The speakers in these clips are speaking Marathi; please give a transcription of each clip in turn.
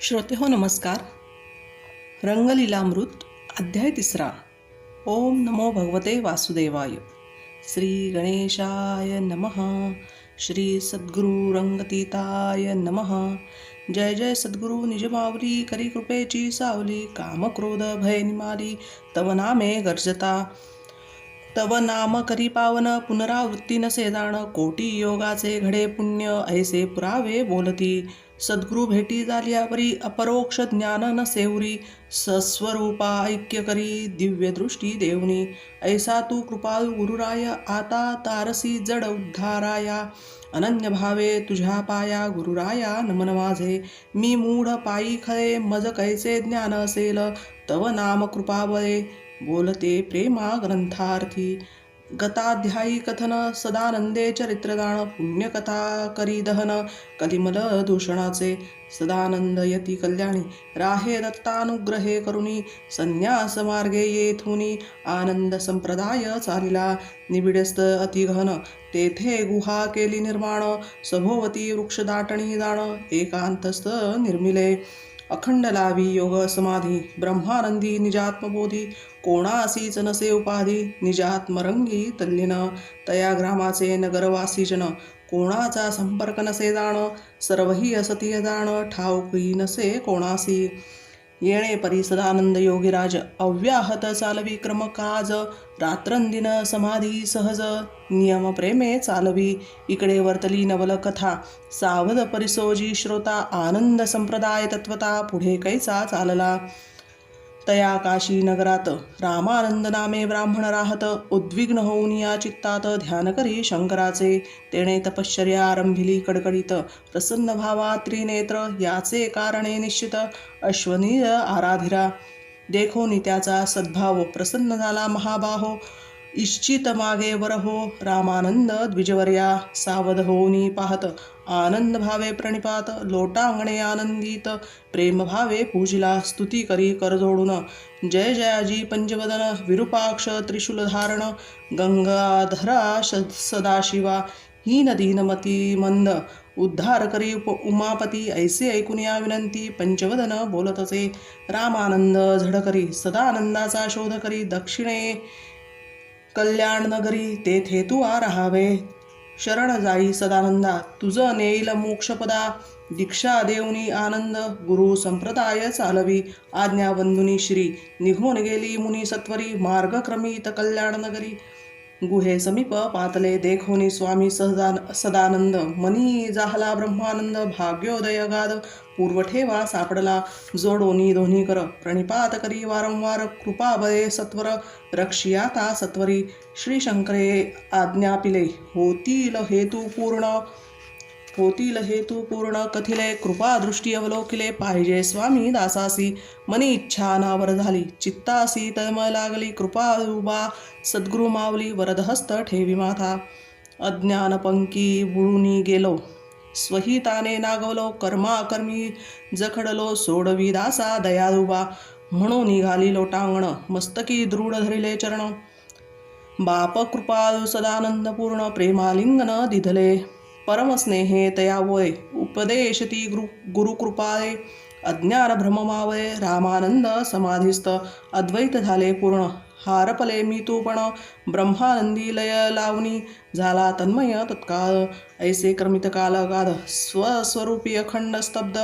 श्रोते हो नमस्कार. रंगलीलामृत अध्याय 3. ओम नमो भगवते वासुदेवाय. श्री गणेशाय नमः. श्री सद्गुरु रंगतीताय नमः. जय जय सद्गुरु निज माऊली, करी कृपेची सावली, काम क्रोध भय निमाली, तव नामे गर्जता. तव नाम करी पावन, पुनरावृत्ती नसे जाण, कोटी योगाचे घडे पुण्य, ऐसे पुरावे बोलती. सद्गुरु भेटी झाल्या परी, अपरोक्ष ज्ञान न सेवरी, सस्वरूपा ऐक्य करी, दिव्य दृष्टी देवनी. ऐसा तू कृपाळू गुरुराय, आता तारसी जड उद्धाराया. अनन्य भावे तुझ्या पाया, गुरुराया नमन माझे. मी मूढ पायी खळे, मज कैसे ज्ञान असेल, तव नाम कृपाबळे, बोलते प्रेमा ग्रंथार्थी. गताध्यायी कथन, सदानंदे चरित्रदान, पुण्यकथा करी दहन, कलिमल दूषणाचे. सदानंद यती कल्याणी, राहे दत्तानुग्रहे करुणी, संन्यास मार्गे येथुनी, आनंद संप्रदाय चालिला. निबिडस्त अतिगहन, तेथे गुहा केली निर्माण, सभोवती वृक्ष दाटणी जाण, एकांतस्थ निर्मिले. अखंड लावी योग समाधी, ब्रह्मानंदी निजात्मबोधी, कोणासीच नसे उपाधी, निजात्मरंगी तल्लीन. तया ग्रामाचे नगरवासीजन, कोणाचा संपर्क नसे जाण, सर्वही असती जाण, ठाऊकी नसे कोणासी. येणे परी सदानंद योगीराज, अव्याहत चालवी क्रमकाज, रात्रंदिन समाधी सहज, नियम प्रेमे चालवी. इकडे वर्तली नवल कथा, सावध परिसोजी श्रोता, आनंद संप्रदाय तत्वता, पुढे कैसा चालला. तया काशी नगरात रामानंद नामे ब्राह्मण राहत, उद्विग्न होऊन या चित्तात ध्यान करी शंकराचे. तेणे तपश्चर्या आरंभिली कडकडीत, प्रसन्न भावा त्रिनेत्र, याचे कारणे निश्चित. अश्वनीय आराधिरा, देखोनी त्याचा सद्भाव, प्रसन्न झाला महाबाहो. इश्चित मागे वरहो, रामानंद द्विजवर्या, सावध होऊनी पाहत, आनंद भावे प्रणिपात. लोटांगणे आनंदित, प्रेम भावे पूजिला, स्तुती करी कर जोडून. जय जयाजी पंचवदन, विरूपाक्ष त्रिशूलधारण, गंगाधरा सदाशिवा, हीन दीनमती मंद, उद्धार करी उमापती. ऐसे ऐकून या विनंती, पंचवदन बोलत असे. रामानंद झड करी, सदानंदाचा शोध करी, दक्षिणे कल्याण नगरी, तेथे तू राहावे. शरण जाई सदानंदा, तुझ नेईल मोक्षपदा. दीक्षा देऊनी आनंद, गुरु संप्रदाय चालवी. आज्ञा बंधुनी श्री, निघून गेली मुनी सत्वरी, मार्ग क्रमित कल्याण नगरी. गुहे समीप पातले, देखोनी स्वामी सदानंद, मनी जाहला ब्रह्मानंद. भाग्योदय गाद, पूर्व ठेवा सापडला, जोडोनी दोन्ही कर, प्रणिपात करी वारंवार. कृपाबळे सत्वर, रक्षियाता सत्वरी. श्री शंकरे आज्ञापिले, होतील हेतू पूर्ण कथिले. कृपा दृष्टी अवलोकिले, पाहिजे स्वामी दासासी. मनी इच्छा अनावर झाली, चित्तासी तळमळ लागली. कृपा उभा सद्गुरु मावली, वरदहस्त ठेवी माथा. अज्ञान पंकी बुळूनी गेलो, स्वहिताने नागवलो. कर्मी जखडलो, सोडवी दासा दयाळुबा. म्हणून निघाली लोटांगण, मस्तकी दृढ धरिले चरण. बाप कृपाळू सदानंद पूर्ण, प्रेमालिंगन दिधले. परमस्नेहे तयावळे, उपदेशती गुरुकृपाळे. अज्ञान भ्रममावळे, रामानंद समाधिस्थ. अद्वैत झाले पूर्ण, हारपले मी तूपण. ब्रह्मानंदी लय लावणी, झाला तन्मय तत्काळ. ऐसे क्रमित काल गाध, स्वस्वरूपी अखंड स्तब्ध.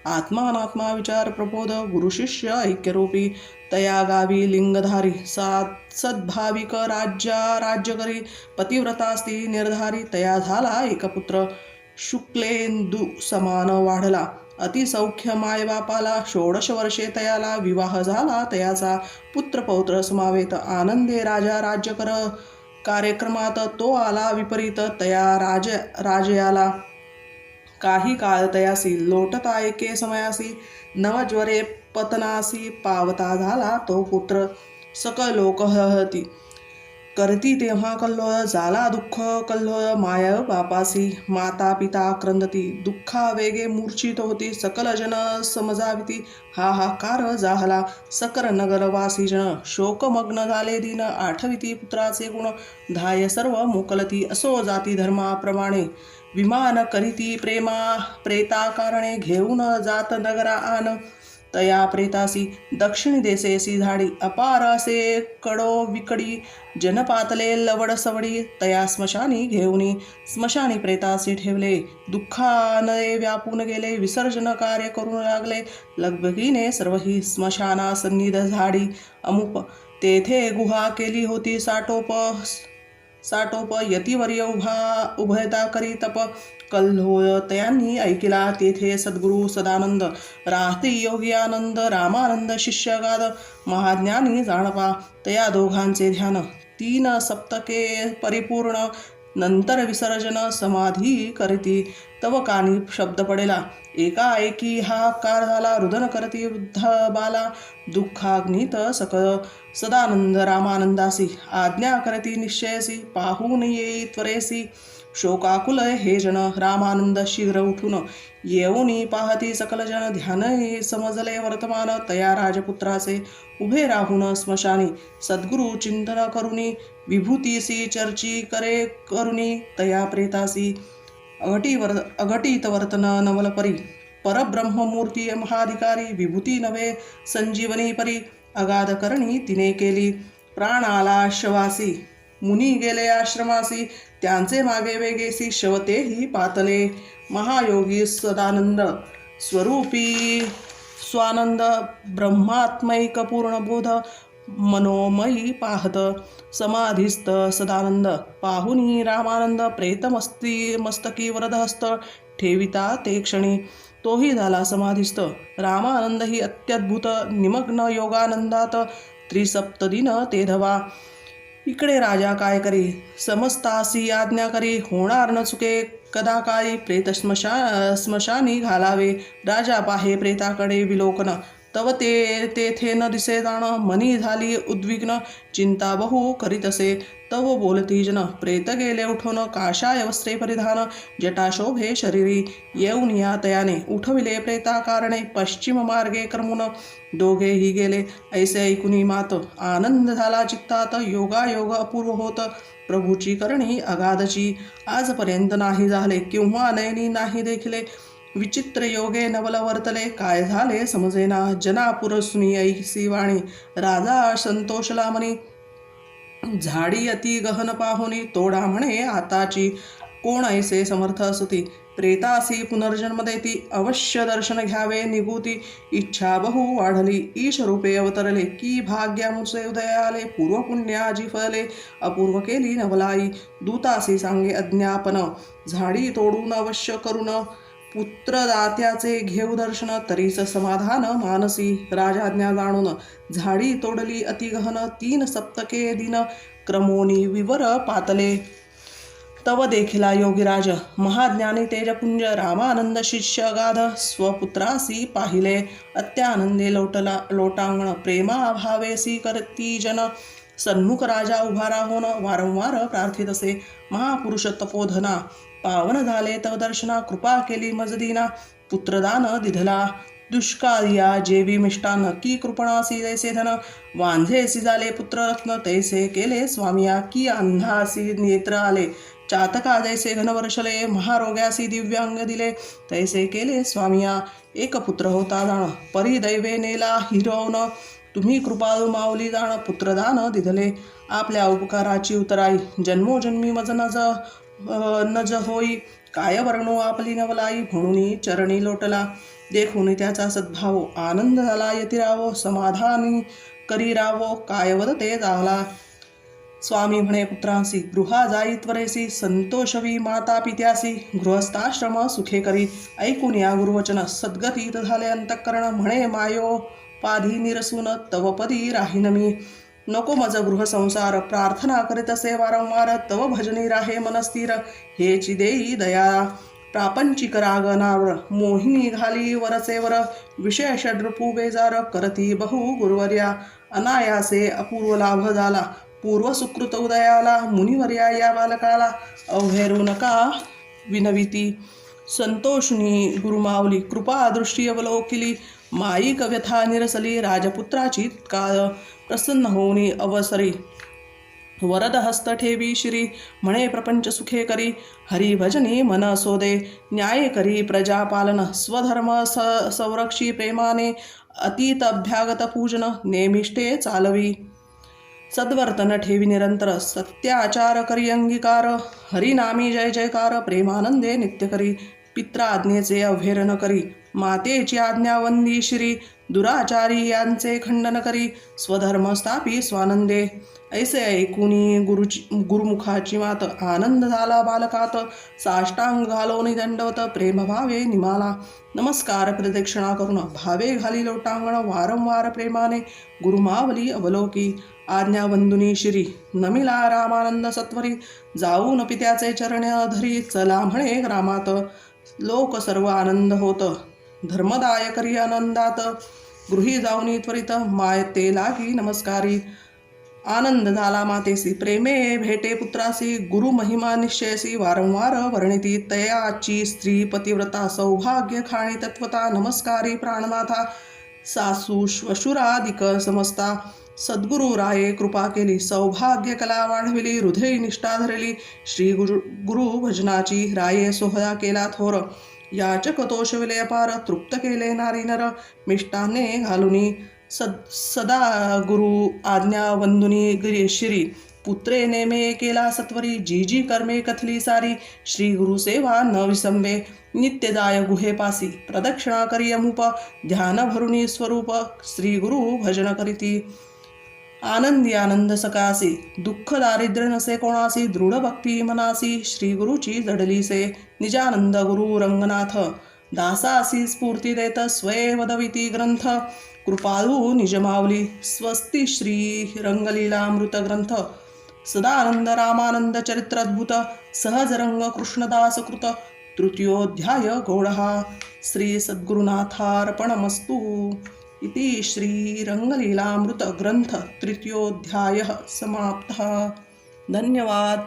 आत्मानात्मा विचार प्रबोध, गुरुशिष्य ऐक्यरूपी. तया गावी लिंगधारी, सद्भाविक राज्य करी. पतिव्रतास्ती निर्धारी, तया झाला एक पुत्र. शुक्लेंदू समान वाढला, अतिसौख्य मायबापाला. 16 वर्षे तयाला, विवाह झाला तयाचा. पुत्र पौत्र समावेत, आनंदे राजा राज्य कर. कार्यक्रमात तो आला विपरीत, तया राजयाला. काही काळ तयासी, लोटता एके समयासी. नवज्वरे पतनासी, पावता झाला तो पुत्र. सकळ लोक हळहळती, करती तेव्हा कल्लोळ. झाला दुःख कल्लोळ माय बापासी. माता पिता क्रंदती, दुःखा वेगे मूर्छित होती. सकल जन समजाविती, हाहाकार झाला. सकल नगरवासी जन, शोकमग्न झाले दीन. आठविती पुत्राचे गुण, धाय सर्व मोकलती. असो जाती धर्माप्रमाणे, विमान करीती प्रेमा प्रेता कारणे घेऊन जात नगरा आन तया प्रेतासी दक्षिणी देसेसी झाडी अपार असे कडो विकडी जनपातले लवड सवडी तया स्मशानी घेऊनी स्मशानी प्रेतासी ठेवले दुःखाने व्यापून गेले विसर्जन कार्य करू लागले लगबगीने सर्वही स्मशाना सन्निध झाडी अमुप तेथे गुहा केली होती साटोप यतिवर्य उभयता करी तप कल्होळ तयांनी ऐकिला तेथे सद्गुरु सदानंद राहती योगी आनंद रामानंद शिष्यगाद महाज्ञानी जाणपा तया दोघांचे ध्यान 3 सप्तके परिपूर्ण नंतर विसर्जन समाधी करती तव कानी शब्द पडेला एकाएकी हाकार झाला रुदन करती वृद्ध बाला दुःखाग्नीत सकळ सदानंद रामानंदासी आज्ञा करती निश्चयसी पाहून येई त्वरेसी शोकाकुल हे जन रामानंद शीघ्र उठून येऊनी पाहती सकल जन ध्यान समजले वर्तमान तया राजपुत्राचे उभे राहून स्मशानी सद्गुरु चिंतन करुनी विभूतीसी चर्ची करे करुनी तया प्रेतासी अघटित वर्तन नवलपरी परब्रह्ममूर्ती महाधिकारी विभूती नव्हे संजीवनी परी अगाध करणी तिने केली प्राणाला शवासी मुनी गेले आश्रमासी त्यांचे मागे वेगेसी शवतेही पातले महायोगी सदानंद स्वरूपी स्वानंद ब्रह्मात्मैक पूर्णबोध मनोमयी पाहत समाधिस्थ सदानंद पाहुनी रामानंद मस्तकी वरदहस्त ठेविता ते क्षणी तोही झाला समाधिस्थ रामानंद ही अत्यद्भुत निमग्न योगानंदात त्रिसप्तदिन ते धवा इकडे राजा काय करी समस्तासी आज्ञा करी होणार न चुके कदा काळी प्रेत स्मशानी घालावे राजा पाहे प्रेताकडे विलोकन तव तेथे न दिसे जाण मनी झाली उद्विग्न चिंता बहु करीतसे तव बोलती जन प्रेत गेले उठून काशाय वस्त्रे परिधान जटाशोभे शरीरी येऊन या तयाने उठविले प्रेता कारणे पश्चिम मार्गे क्रमून दोघेही गेले ऐसे ऐकुनी मात आनंद झाला चित्तात योगायोग अपूर्व होत प्रभूची करणी अगाधची आजपर्यंत नाही झाले किंवा नयनी नाही देखिले विचित्र योगे नवल वर्तले काय झाले समजेना जना पुरसुनी ऐसी वाणी राजा संतोषला मनी झाडी अति गहन पाहुनी तोडा म्हणे आताची कोण ऐसे समर्थ असती प्रेतासी पुनर्जन्म देती अवश्य दर्शन घ्यावे निगुती इच्छा बहु वाढली ईश रूपे अवतरले की भाग्यामुसे उदयाले पूर्व पुण्याजी फले अपूर्व केली नवलाई दूतासी सांगे अज्ञापन झाडी तोडून अवश्य करून पुत्रदात्याचे घेऊ दर्शन तरीच समाधान मानसी राजाज्ञा जाणून झाडी तोडली अतिगहन 3 सप्तके दिन क्रमोनी विवर पातले तव देखिला योगीराज महाज्ञानी तेजपुंज रामानंद शिष्य अगाध स्वपुत्रासी पाहिले अत्यानंदे लोटांगण प्रेमाभावेसी करती जन सन्मुख राजा उभा राहून वारंवार प्रार्थित असे महापुरुष तपोधना पावन झाले तव दर्शना कृपा केली मजदीना पुत्रदान दिधला दुष्काळिया जेवी मिष्टान की कृपणासी जैसे धन वांझेसी झाले पुत्ररत्न तैसे केले स्वामिया की अंधासी नेत्र आले चातका जैसे घनवर्षले महारोग्यासी दिव्यांग दिले तैसे केले स्वामिया एक पुत्र होता जाण परिदैवे नेला हिरवण तुम्ही कृपाळू माऊली जाण पुत्रदान दिधले आपल्या उपकाराची उतराई जन्मोजन्मी मज नज होई काय वर्णो आपली नवलाई म्हणून चरणी लोटला देखून त्याचा सद्भाव आनंद झाला यतिरावो समाधानी करी रावो काय वदते झाला स्वामी म्हणे पुत्रांसी गृहा जाई त्वरेसी संतोषवी माता पित्यासी गृहस्थाश्रम सुखे करी ऐकून या गुरुवचन सद्गतीत झाले अंतःकरण म्हणे मायोपाधी निरसून तवपदी राहीन मी नको मज गृह संसार प्रार्थना करीत असे वारंवार तव भजनी राहे मनस्थिर हेची देई दया प्रापंचिक राग नावर मोहिनी घाली वरसेवर विषय षड्रूपू बेजार करती बहु गुरुवर्या अनायासे अपूर्व लाभ झाला पूर्व सुकृत उदयाला मुनिवर्या या बालकाला अवहेरू नका विनविती संतोषुनी गुरुमाऊली कृपा दृष्टी अवलोकिली माईक व्यथा निरसली राजपुत्राची काळ प्रसन्न होऊनी अवसरी वरद हस्त ठेवी श्री म्हणे प्रपंच सुखे करी हरी भजनी मन सोदे न्याय करी प्रजापालन स्वधर्म संरक्षी प्रेमाने अतीत अभ्यागत पूजन नेमिष्टे चालवी सद्वर्तन ठेवी निरंतर सत्याचार करी अंगीकार हरिनामी जय जयकार प्रेमानंदे नित्य करी पित्रा आज्ञेचे अव्हेर करी मातेची आज्ञा वंदी श्री दुराचारी यांचे खंडन करी स्वधर्म स्थापी स्वानंदे ऐसे ऐकुनी गुरुमुखाची मात आनंद झाला बालकात साष्टांग घालोनी दंडवत प्रेमभावे निमाला नमस्कार प्रदक्षिणा करून भावे घाली लोटांगण वारंवार प्रेमाने गुरुमावली अवलोकी आज्ञा वंदुनी श्री नमिला रामानंद सत्वरी जाऊन पित्याचे चरण धरी चला म्हणे ग्रामात लोक सर्व आनंद होत धर्मदाय करी आनंदात गृही जाऊनी त्वरित मायते लागी नमस्कारी आनंद झाला मातेसी प्रेमे भेटे पुत्रासी गुरु महिमा निश्चयसी वारंवार वर्णिती तयाची स्त्री पतिव्रता सौभाग्य खाणी तत्वता नमस्कारी प्राणनाथा सासू श्वशुरादिक समजता सद्गुरु राये कृपा केली सौभाग्य कला वाढविली हृदय निष्ठा धरली श्री गुरु भजनाची राये सोहळा केला थोर याचक तोष विले अपार तृप्त केले नारी नर मिष्टाने घालुनी सदा गुरु आज्ञा वंदुनी गिरीश्री पुत्रे नेमे केला सत्वरी जी जी कर्मे कथली सारी श्री गुरु सेवा न विसंबे नित्यदाय गुहेपासी प्रदक्षिणा करी अमुप ध्यान भरुनी स्वरूप श्री गुरु भजन करीती आनंदी आनंद सकासी दुःख दारिद्र्य नसे कोणासी दृढ भक्ती मनासी श्री गुरुची जडलीसे निजानंद गुरु रंगनाथ दासासी स्फूर्ती देत स्वये वदविती ग्रंथ कृपाळू निजमावली स्वस्ती श्री रंगलीलामृत ग्रंथ सदानंद रामानंद चरित्राद्भुत सहज रंग कृष्णदास कृत तृतीयोध्याय गौडहा श्री सद्गुरुनाथार्पणमस्तु इति श्री रंगलीलामृत ग्रंथ तृतीयोध्यायः समाप्तः। धन्यवाद।